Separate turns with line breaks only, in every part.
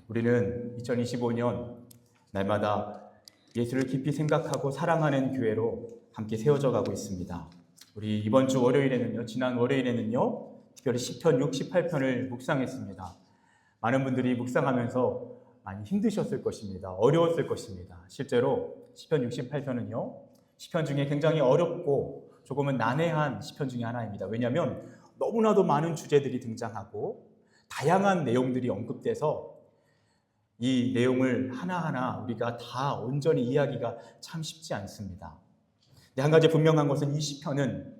우리는 2025년 날마다 예수를 깊이 생각하고 사랑하는 교회로 함께 세워져 가고 있습니다. 우리 이번 주 월요일에는요, 지난 월요일에는요, 특별히 시편 68편을 묵상했습니다. 많은 분들이 묵상하면서 많이 힘드셨을 것입니다. 어려웠을 것입니다. 실제로 시편 68편은요, 시편 중에 굉장히 어렵고 조금은 난해한 시편 중에 하나입니다. 왜냐하면 너무나도 많은 주제들이 등장하고 다양한 내용들이 언급돼서 이 내용을 하나하나 우리가 다 온전히 이해하기가 참 쉽지 않습니다. 근데 한 가지 분명한 것은 이 시편은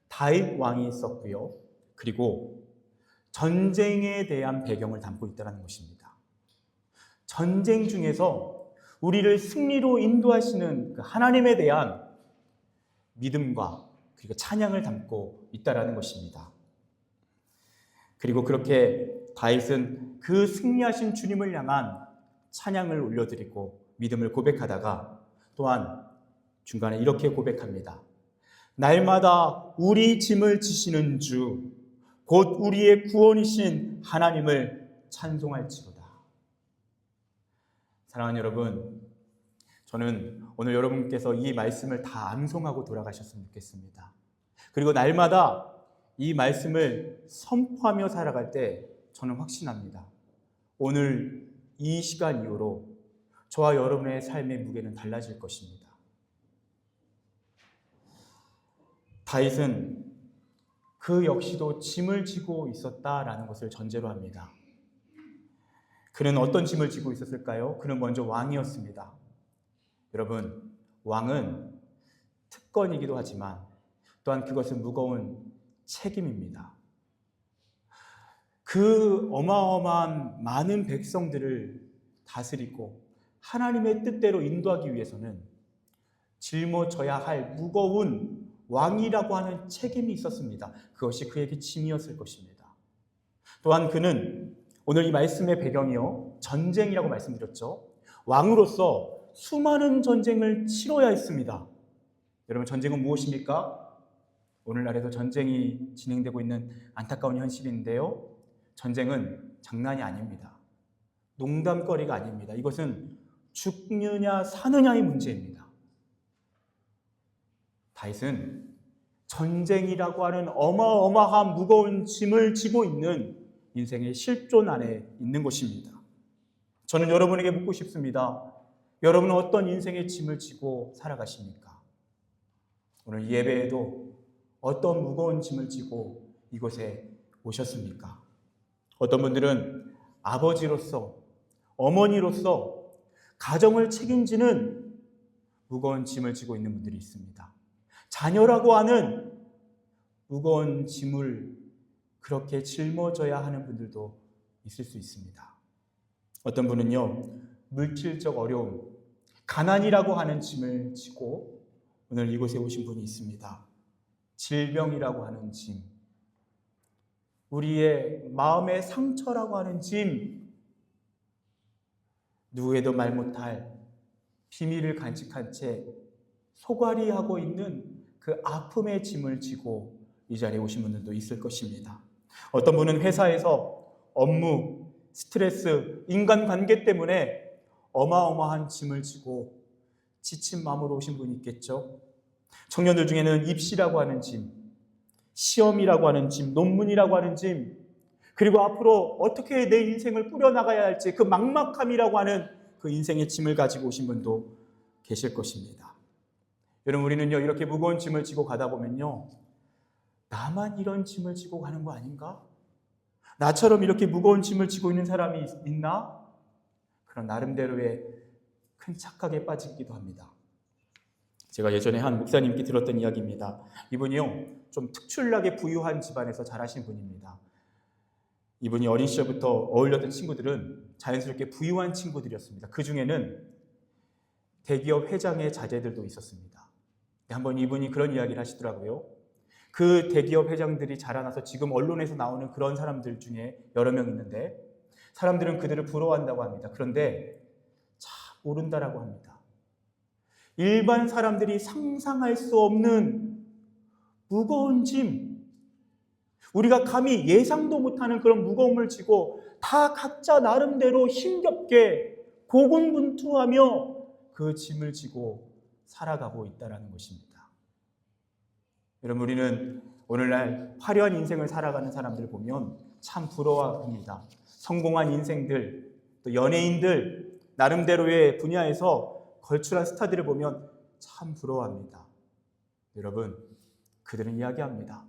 다윗 왕이 썼고요, 그리고 전쟁에 대한 배경을 담고 있다는 것입니다. 전쟁 중에서 우리를 승리로 인도하시는 그 하나님에 대한 믿음과 그리고 찬양을 담고 있다는 것입니다. 그리고 그렇게 다윗은 그 승리하신 주님을 향한 찬양을 올려드리고 믿음을 고백하다가 또한 중간에 이렇게 고백합니다. 날마다 우리 짐을 지시는 주, 곧 우리의 구원이신 하나님을 찬송할지로다. 사랑하는 여러분, 저는 오늘 여러분께서 이 말씀을 다 암송하고 돌아가셨으면 좋겠습니다. 그리고 날마다 이 말씀을 선포하며 살아갈 때 저는 확신합니다. 오늘 이 시간 이후로 저와 여러분의 삶의 무게는 달라질 것입니다. 다윗은 그 역시도 짐을 지고 있었다라는 것을 전제로 합니다. 그는 어떤 짐을 지고 있었을까요? 그는 먼저 왕이었습니다. 여러분, 왕은 특권이기도 하지만 또한 그것은 무거운 책임입니다. 그 어마어마한 많은 백성들을 다스리고 하나님의 뜻대로 인도하기 위해서는 짊어져야 할 무거운 왕이라고 하는 책임이 있었습니다. 그것이 그에게 짐이었을 것입니다. 또한 그는 오늘 이 말씀의 배경이요, 전쟁이라고 말씀드렸죠. 왕으로서 수많은 전쟁을 치러야 했습니다. 여러분, 전쟁은 무엇입니까? 오늘날에도 전쟁이 진행되고 있는 안타까운 현실인데요, 전쟁은 장난이 아닙니다. 농담거리가 아닙니다. 이것은 죽느냐 사느냐의 문제입니다. 다윗은 전쟁이라고 하는 어마어마한 무거운 짐을 지고 있는 인생의 실존 안에 있는 것입니다. 저는 여러분에게 묻고 싶습니다. 여러분은 어떤 인생의 짐을 지고 살아가십니까? 오늘 예배에도 어떤 무거운 짐을 지고 이곳에 오셨습니까? 어떤 분들은 아버지로서, 어머니로서 가정을 책임지는 무거운 짐을 지고 있는 분들이 있습니다. 자녀라고 하는 무거운 짐을 그렇게 짊어져야 하는 분들도 있을 수 있습니다. 어떤 분은요, 물질적 어려움, 가난이라고 하는 짐을 지고 오늘 이곳에 오신 분이 있습니다. 질병이라고 하는 짐, 우리의 마음의 상처라고 하는 짐, 누구에도 말 못할 비밀을 간직한 채 소갈이하고 있는 그 아픔의 짐을 지고 이 자리에 오신 분들도 있을 것입니다. 어떤 분은 회사에서 업무, 스트레스, 인간관계 때문에 어마어마한 짐을 지고 지친 마음으로 오신 분이 있겠죠. 청년들 중에는 입시라고 하는 짐, 시험이라고 하는 짐, 논문이라고 하는 짐, 그리고 앞으로 어떻게 내 인생을 꾸려나가야 할지 그 막막함이라고 하는 그 인생의 짐을 가지고 오신 분도 계실 것입니다. 여러분, 우리는요, 이렇게 무거운 짐을 지고 가다 보면요, 나만 이런 짐을 지고 가는 거 아닌가? 나처럼 이렇게 무거운 짐을 지고 있는 사람이 있나? 그런 나름대로의 큰 착각에 빠지기도 합니다. 제가 예전에 한 목사님께 들었던 이야기입니다. 이분이요, 좀 특출나게 부유한 집안에서 자라신 분입니다. 이분이 어린 시절부터 어울렸던 친구들은 자연스럽게 부유한 친구들이었습니다. 그 중에는 대기업 회장의 자제들도 있었습니다. 한번 이분이 그런 이야기를 하시더라고요. 그 대기업 회장들이 자라나서 지금 언론에서 나오는 그런 사람들 중에 여러 명 있는데 사람들은 그들을 부러워한다고 합니다. 그런데 참 모른다라고 합니다. 일반 사람들이 상상할 수 없는 무거운 짐, 우리가 감히 예상도 못하는 그런 무거움을 지고 다 각자 나름대로 힘겹게 고군분투하며 그 짐을 지고 살아가고 있다는 것입니다. 여러분, 우리는 오늘날 화려한 인생을 살아가는 사람들을 보면 참 부러워합니다. 성공한 인생들, 또 연예인들, 나름대로의 분야에서 걸출한 스타들을 보면 참 부러워합니다. 여러분, 그들은 이야기합니다.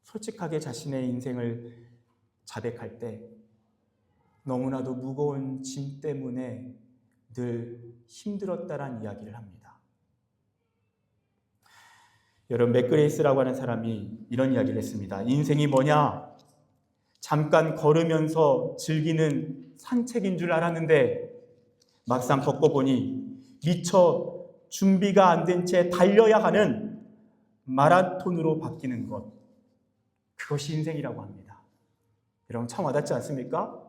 솔직하게 자신의 인생을 자백할 때 너무나도 무거운 짐 때문에 늘 힘들었다라는 이야기를 합니다. 여러분, 맥그레이스라고 하는 사람이 이런 이야기를 했습니다. 인생이 뭐냐? 잠깐 걸으면서 즐기는 산책인 줄 알았는데 막상 겪어보니 미처 준비가 안 된 채 달려야 하는 마라톤으로 바뀌는 것, 그것이 인생이라고 합니다. 여러분, 참 와닿지 않습니까?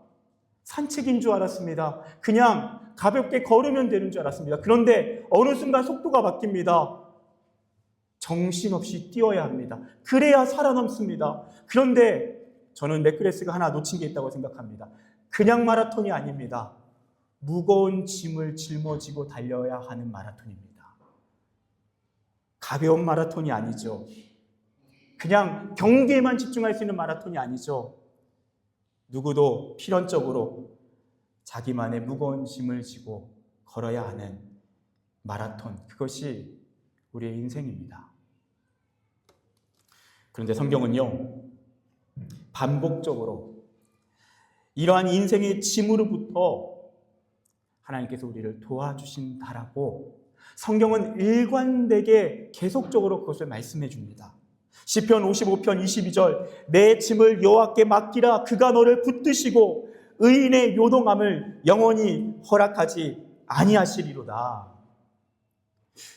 산책인 줄 알았습니다. 그냥 가볍게 걸으면 되는 줄 알았습니다. 그런데 어느 순간 속도가 바뀝니다. 정신없이 뛰어야 합니다. 그래야 살아남습니다. 그런데 저는 맥그레스가 하나 놓친 게 있다고 생각합니다. 그냥 마라톤이 아닙니다. 무거운 짐을 짊어지고 달려야 하는 마라톤입니다. 가벼운 마라톤이 아니죠. 그냥 경기에만 집중할 수 있는 마라톤이 아니죠. 누구도 필연적으로 자기만의 무거운 짐을 지고 걸어야 하는 마라톤, 그것이 우리의 인생입니다. 그런데 성경은요, 반복적으로 이러한 인생의 짐으로부터 하나님께서 우리를 도와주신다라고 성경은 일관되게 계속적으로 그것을 말씀해 줍니다. 시편 55편 22절, 내 짐을 여호와께 맡기라. 그가 너를 붙드시고 의인의 요동함을 영원히 허락하지 아니하시리로다.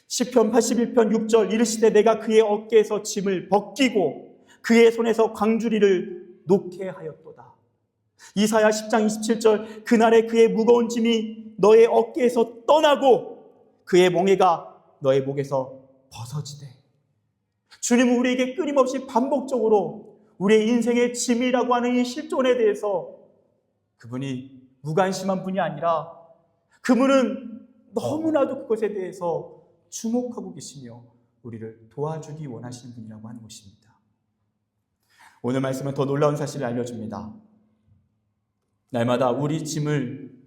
시편 81편 6절, 이르시되 내가 그의 어깨에서 짐을 벗기고 그의 손에서 광주리를 놓게 하였도다. 이사야 10장 27절, 그날에 그의 무거운 짐이 너의 어깨에서 떠나고 그의 몽해가 너의 목에서 벗어지되. 주님은 우리에게 끊임없이 반복적으로 우리의 인생의 짐이라고 하는 이 실존에 대해서, 그분이 무관심한 분이 아니라 그분은 너무나도 그것에 대해서 주목하고 계시며 우리를 도와주기 원하시는 분이라고 하는 것입니다. 오늘 말씀은 더 놀라운 사실을 알려줍니다. 날마다 우리 짐을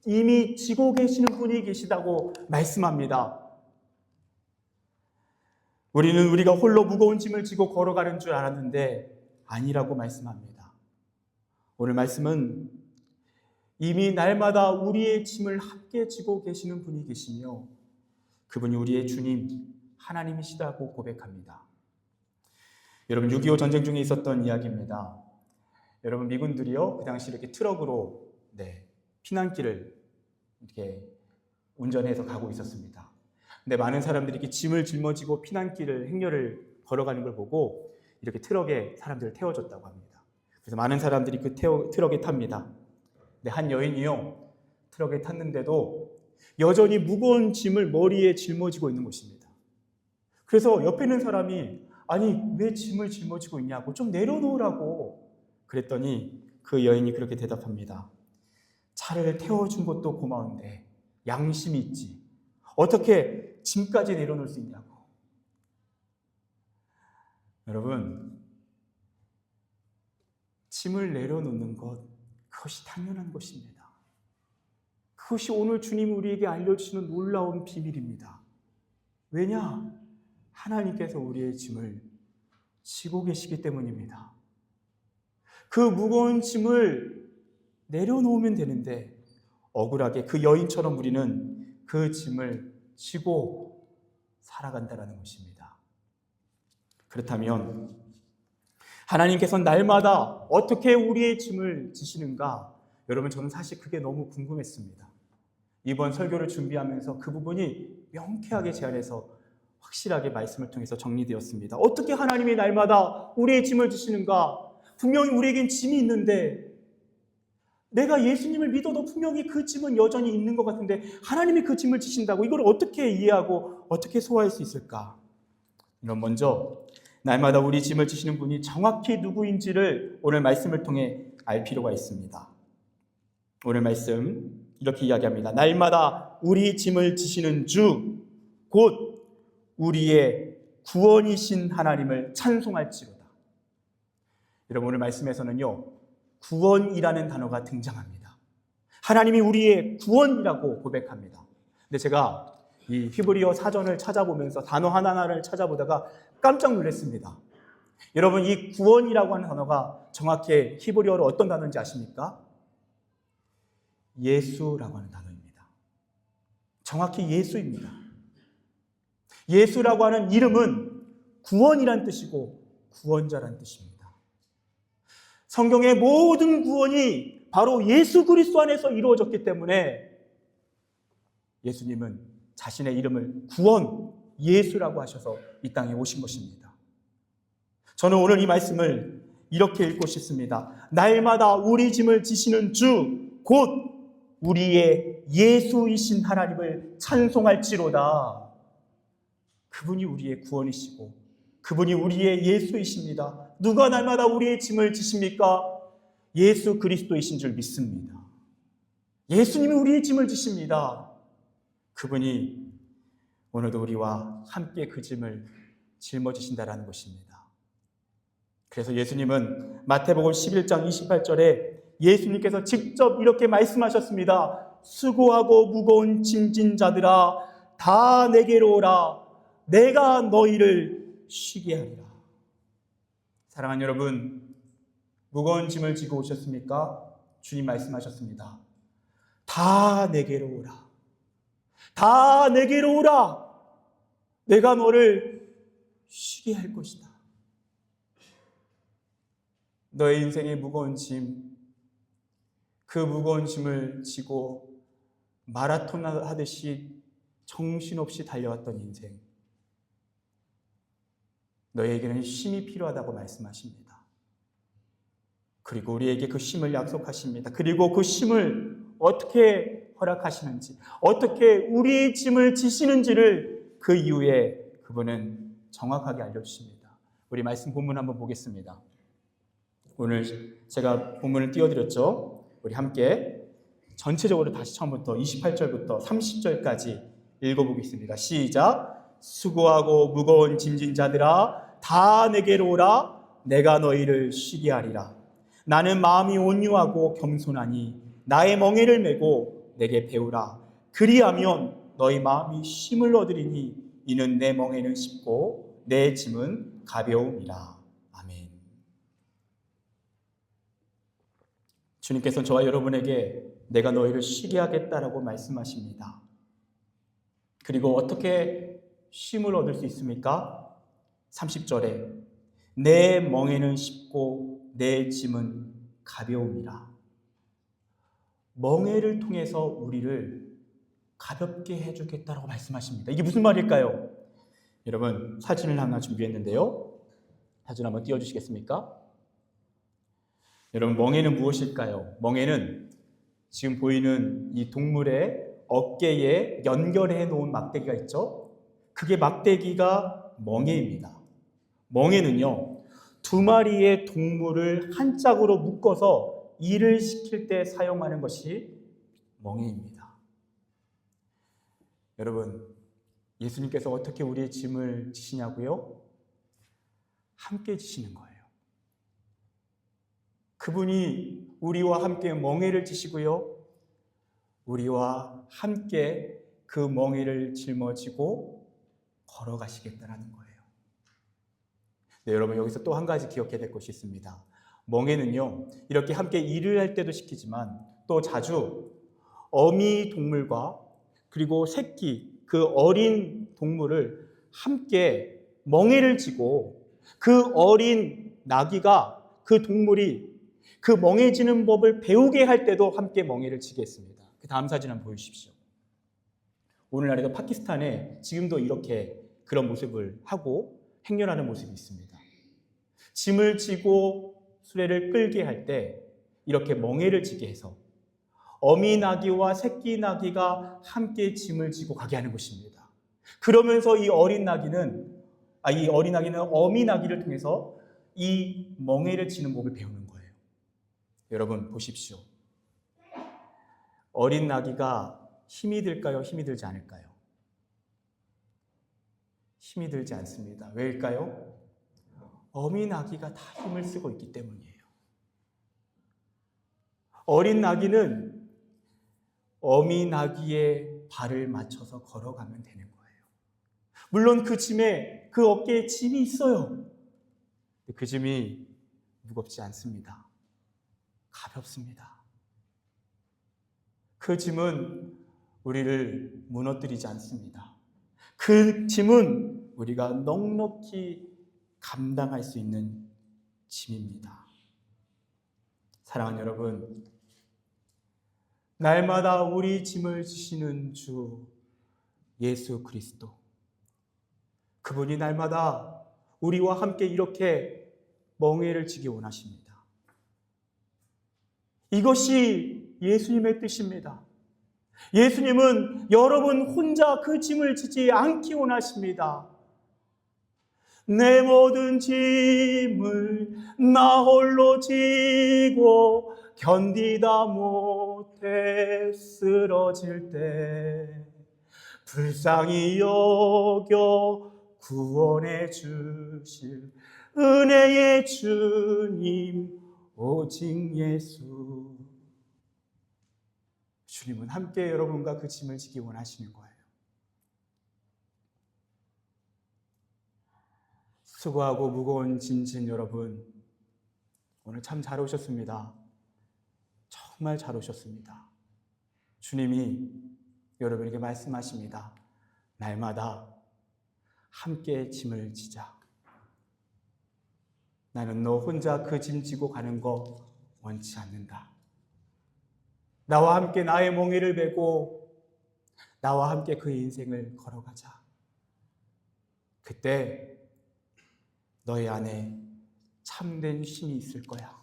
이미 지고 계시는 분이 계시다고 말씀합니다. 우리는 우리가 홀로 무거운 짐을 지고 걸어가는 줄 알았는데 아니라고 말씀합니다. 오늘 말씀은 이미 날마다 우리의 짐을 함께 지고 계시는 분이 계시며 그분이 우리의 주님 하나님이시다고 고백합니다. 여러분, 6.25 전쟁 중에 있었던 이야기입니다. 여러분, 미군들이요, 그 당시 이렇게 트럭으로 피난길을 이렇게 운전해서 가고 있었습니다. 근데 많은 사람들이 이렇게 짐을 짊어지고 피난길을 행렬을 걸어가는 걸 보고 이렇게 트럭에 사람들을 태워줬다고 합니다. 그래서 많은 사람들이 그 트럭에 탑니다. 근데 한 여인이요, 트럭에 탔는데도 여전히 무거운 짐을 머리에 짊어지고 있는 것입니다. 그래서 옆에 있는 사람이 아니 왜 짐을 짊어지고 있냐고, 좀 내려놓으라고 그랬더니 그 여인이 그렇게 대답합니다. 차를 태워준 것도 고마운데 양심이 있지 어떻게 짐까지 내려놓을 수 있냐고. 여러분, 짐을 내려놓는 것, 그것이 당연한 것입니다. 그것이 오늘 주님 우리에게 알려주시는 놀라운 비밀입니다. 왜냐? 하나님께서 우리의 짐을 지고 계시기 때문입니다. 그 무거운 짐을 내려놓으면 되는데 억울하게 그 여인처럼 우리는 그 짐을 지고 살아간다는 것입니다. 그렇다면 하나님께서는 날마다 어떻게 우리의 짐을 지시는가? 여러분, 저는 사실 그게 너무 궁금했습니다. 이번 설교를 준비하면서 그 부분이 명쾌하게 제 안에서 확실하게 말씀을 통해서 정리되었습니다. 어떻게 하나님이 날마다 우리의 짐을 지시는가? 분명히 우리에겐 짐이 있는데 내가 예수님을 믿어도 분명히 그 짐은 여전히 있는 것 같은데 하나님이 그 짐을 지신다고 이걸 어떻게 이해하고 어떻게 소화할 수 있을까? 먼저 날마다 우리 짐을 지시는 분이 정확히 누구인지를 오늘 말씀을 통해 알 필요가 있습니다. 오늘 말씀 이렇게 이야기합니다. 날마다 우리 짐을 지시는 주, 곧 우리의 구원이신 하나님을 찬송할지로다. 여러분, 오늘 말씀에서는요, 구원이라는 단어가 등장합니다. 하나님이 우리의 구원이라고 고백합니다. 근데 제가 이 히브리어 사전을 찾아보면서 단어 하나하나를 찾아보다가 깜짝 놀랐습니다. 여러분, 이 구원이라고 하는 단어가 정확히 히브리어로 어떤 단어인지 아십니까? 예수라고 하는 단어입니다. 정확히 예수입니다. 예수라고 하는 이름은 구원이란 뜻이고 구원자란 뜻입니다. 성경의 모든 구원이 바로 예수 그리스도 안에서 이루어졌기 때문에 예수님은 자신의 이름을 구원, 예수라고 하셔서 이 땅에 오신 것입니다. 저는 오늘 이 말씀을 이렇게 읽고 싶습니다. 날마다 우리 짐을 지시는 주, 곧 우리의 예수이신 하나님을 찬송할지로다. 그분이 우리의 구원이시고 그분이 우리의 예수이십니다. 누가 날마다 우리의 짐을 지십니까? 예수 그리스도이신 줄 믿습니다. 예수님이 우리의 짐을 지십니다. 그분이 오늘도 우리와 함께 그 짐을 짊어지신다라는 것입니다. 그래서 예수님은 마태복음 11장 28절에 예수님께서 직접 이렇게 말씀하셨습니다. 수고하고 무거운 짐진 자들아, 다 내게로 오라. 내가 너희를 쉬게 하리라. 사랑하는 여러분, 무거운 짐을 지고 오셨습니까? 주님 말씀하셨습니다. 다 내게로 오라. 다 내게로 오라. 내가 너를 쉬게 할 것이다. 너의 인생의 무거운 짐, 그 무거운 짐을 지고 마라톤 하듯이 정신없이 달려왔던 인생, 너에게는 쉼이 필요하다고 말씀하십니다. 그리고 우리에게 그 쉼을 약속하십니다. 그리고 그 쉼을 어떻게 허락하시는지, 어떻게 우리의 짐을 지시는지를 그 이후에 그분은 정확하게 알려주십니다. 우리 말씀 본문 한번 보겠습니다. 오늘 제가 본문을 띄워드렸죠. 우리 함께 전체적으로 다시 처음부터 28절부터 30절까지 읽어보겠습니다. 시작. 수고하고 무거운 짐진 자들아, 다 내게로 오라. 내가 너희를 쉬게 하리라. 나는 마음이 온유하고 겸손하니 나의 멍에를 메고 내게 배우라. 그리하면 너희 마음이 쉼을 얻으리니 이는 내 멍에는 쉽고 내 짐은 가벼움이라. 아멘. 주님께서 저와 여러분에게 내가 너희를 쉬게 하겠다라고 말씀하십니다. 그리고 어떻게 쉼을 얻을 수 있습니까? 30절에 내 멍에는 쉽고 내 짐은 가벼움이라. 멍에를 통해서 우리를 가볍게 해주겠다라고 말씀하십니다. 이게 무슨 말일까요? 여러분, 사진을 하나 준비했는데요. 사진 한번 띄워주시겠습니까? 여러분, 멍에는 무엇일까요? 멍에는 지금 보이는 이 동물의 어깨에 연결해 놓은 막대기가 있죠? 그게 막대기가 멍에입니다. 멍에는요, 두 마리의 동물을 한 짝으로 묶어서 일을 시킬 때 사용하는 것이 멍에입니다. 여러분, 예수님께서 어떻게 우리의 짐을 지시냐고요? 함께 지시는 거예요. 그분이 우리와 함께 멍에를 지시고요, 우리와 함께 그 멍에를 짊어지고 걸어가시겠다라는 거예요. 네, 여러분, 여기서 또 한 가지 기억해야 될 것이 있습니다. 멍에는요, 이렇게 함께 일을 할 때도 시키지만 또 자주 어미 동물과 그리고 새끼, 그 어린 동물을 함께 멍에를 지고 그 어린 나귀가, 그 동물이 그 멍해지는 법을 배우게 할 때도 함께 멍에를 지게 했습니다. 그 다음 사진 한번 보여주십시오. 오늘날에도 파키스탄에 지금도 이렇게 그런 모습을 하고 행렬하는 모습이 있습니다. 짐을 지고 수레를 끌게 할 때 이렇게 멍에를 지게 해서 어미 나귀와 새끼 나귀가 함께 짐을 지고 가게 하는 것입니다. 그러면서 이 어린 나귀는 이 어린 아기는 어민 아기를 통해서 이 멍에를 치는 법을 배우는 거예요. 여러분 보십시오. 어린 아기가 힘이 들까요? 힘이 들지 않을까요? 힘이 들지 않습니다. 왜일까요? 어민 아기가 다 힘을 쓰고 있기 때문이에요. 어린 아기는 어민 아기의 발을 맞춰서 걸어가면 되는 거예요. 물론 그 짐에, 그 어깨에 짐이 있어요. 그 짐이 무겁지 않습니다. 가볍습니다. 그 짐은 우리를 무너뜨리지 않습니다. 그 짐은 우리가 넉넉히 감당할 수 있는 짐입니다. 사랑하는 여러분, 날마다 우리 짐을 지시는 주 예수 그리스도, 그분이 날마다 우리와 함께 이렇게 멍에를 지기 원하십니다. 이것이 예수님의 뜻입니다. 예수님은 여러분 혼자 그 짐을 지지 않기 원하십니다. 내 모든 짐을 나 홀로 지고 견디다 못해 쓰러질 때 불쌍히 여겨 구원해 주실 은혜의 주님 오직 예수. 주님은 함께 여러분과 그 짐을 지기 원하시는 거예요. 수고하고 무거운 짐진 여러분, 오늘 참 잘 오셨습니다. 정말 잘 오셨습니다. 주님이 여러분에게 말씀하십니다. 날마다 함께 짐을 지자. 나는 너 혼자 그 짐 지고 가는 거 원치 않는다. 나와 함께 나의 멍에를 메고 나와 함께 그 인생을 걸어가자. 그때 너희 안에 참된 쉼이 있을 거야.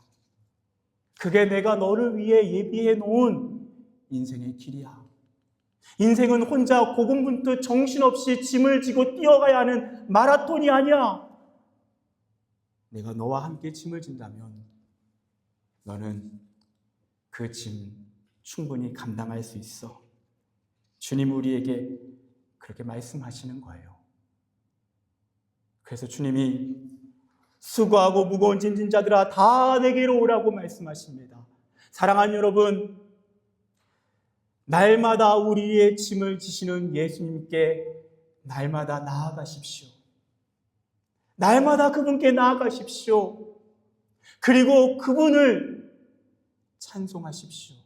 그게 내가 너를 위해 예비해 놓은 인생의 길이야. 인생은 혼자 고군분투 정신없이 짐을 지고 뛰어가야 하는 마라톤이 아니야. 내가 너와 함께 짐을 진다면 너는 그 짐 충분히 감당할 수 있어. 주님 우리에게 그렇게 말씀하시는 거예요. 그래서 주님이 수고하고 무거운 짐진 자들아 다 내게로 오라고 말씀하십니다. 사랑하는 여러분, 날마다 우리의 짐을 지시는 예수님께 날마다 나아가십시오. 날마다 그분께 나아가십시오. 그리고 그분을 찬송하십시오.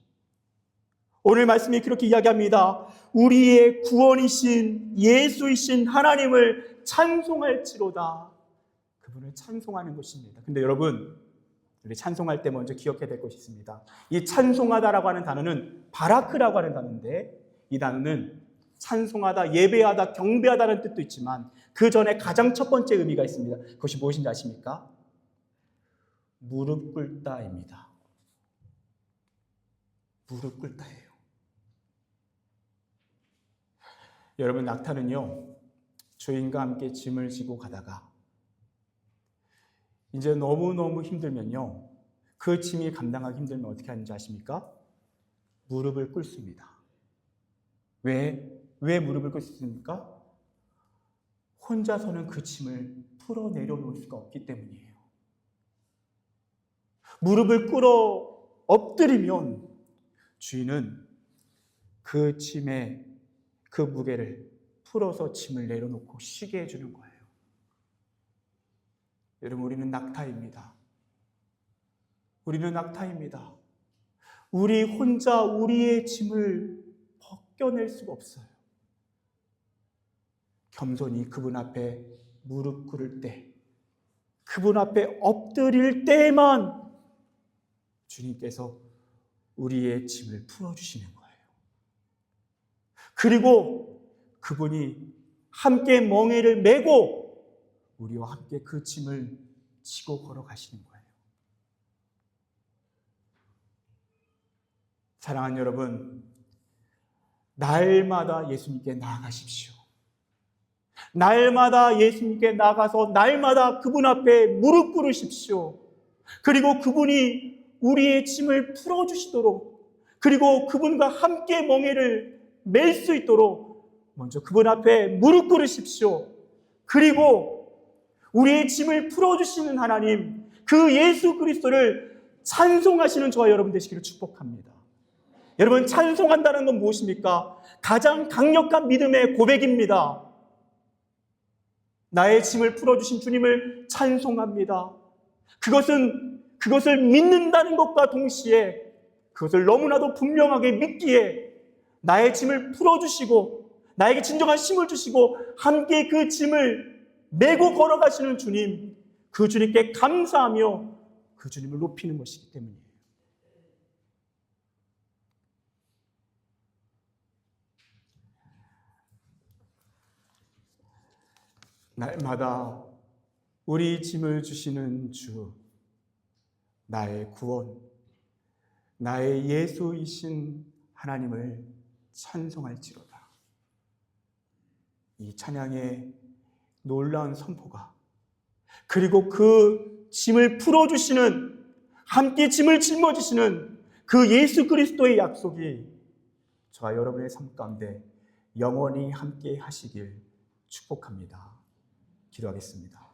오늘 말씀이 그렇게 이야기합니다. 우리의 구원이신 예수이신 하나님을 찬송할지로다. 그분을 찬송하는 것입니다. 근데 여러분, 우리 찬송할 때 먼저 기억해야 될 것이 있습니다. 이 찬송하다라고 하는 단어는 바라크라고 하는 단어인데, 이 단어는 찬송하다, 예배하다, 경배하다는 뜻도 있지만 그 전에 가장 첫 번째 의미가 있습니다. 그것이 무엇인지 아십니까? 무릎 꿇다입니다. 무릎 꿇다예요. 여러분, 낙타는요, 주인과 함께 짐을 지고 가다가 이제 너무너무 힘들면요, 그 짐이 감당하기 힘들면 어떻게 하는지 아십니까? 무릎을 꿇습니다. 왜 무릎을 꿇습니까? 혼자서는 그 짐을 풀어 내려놓을 수가 없기 때문이에요. 무릎을 꿇어 엎드리면 주인은 그 짐의 그 무게를 풀어서 짐을 내려놓고 쉬게 해주는 거예요. 여러분, 우리는 낙타입니다. 우리는 낙타입니다. 우리 혼자 우리의 짐을 벗겨낼 수가 없어요. 겸손히 그분 앞에 무릎 꿇을 때, 그분 앞에 엎드릴 때에만 주님께서 우리의 짐을 풀어주시는 거예요. 그리고 그분이 함께 멍에를 메고 우리와 함께 그 짐을 지고 걸어가시는 거예요. 사랑하는 여러분, 날마다 예수님께 나아가십시오. 날마다 예수님께 나가서 날마다 그분 앞에 무릎 꿇으십시오. 그리고 그분이 우리의 짐을 풀어주시도록, 그리고 그분과 함께 멍에를 맬 수 있도록 먼저 그분 앞에 무릎 꿇으십시오. 그리고 우리의 짐을 풀어주시는 하나님, 그 예수 그리스도를 찬송하시는 저와 여러분 되시기를 축복합니다. 여러분, 찬송한다는 건 무엇입니까? 가장 강력한 믿음의 고백입니다. 나의 짐을 풀어주신 주님을 찬송합니다. 그것을 믿는다는 것과 동시에 그것을 너무나도 분명하게 믿기에 나의 짐을 풀어주시고 나에게 진정한 힘을 주시고 함께 그 짐을 메고 걸어가시는 주님, 그 주님께 감사하며 그 주님을 높이는 것이기 때문이에요. 날마다 우리 짐을 주시는 주, 나의 구원, 나의 예수이신 하나님을 찬송할지로다. 이 찬양의 놀라운 선포가, 그리고 그 짐을 풀어주시는, 함께 짐을 짊어지시는 그 예수 그리스도의 약속이 저와 여러분의 삶 가운데 영원히 함께 하시길 축복합니다. 기도하겠습니다.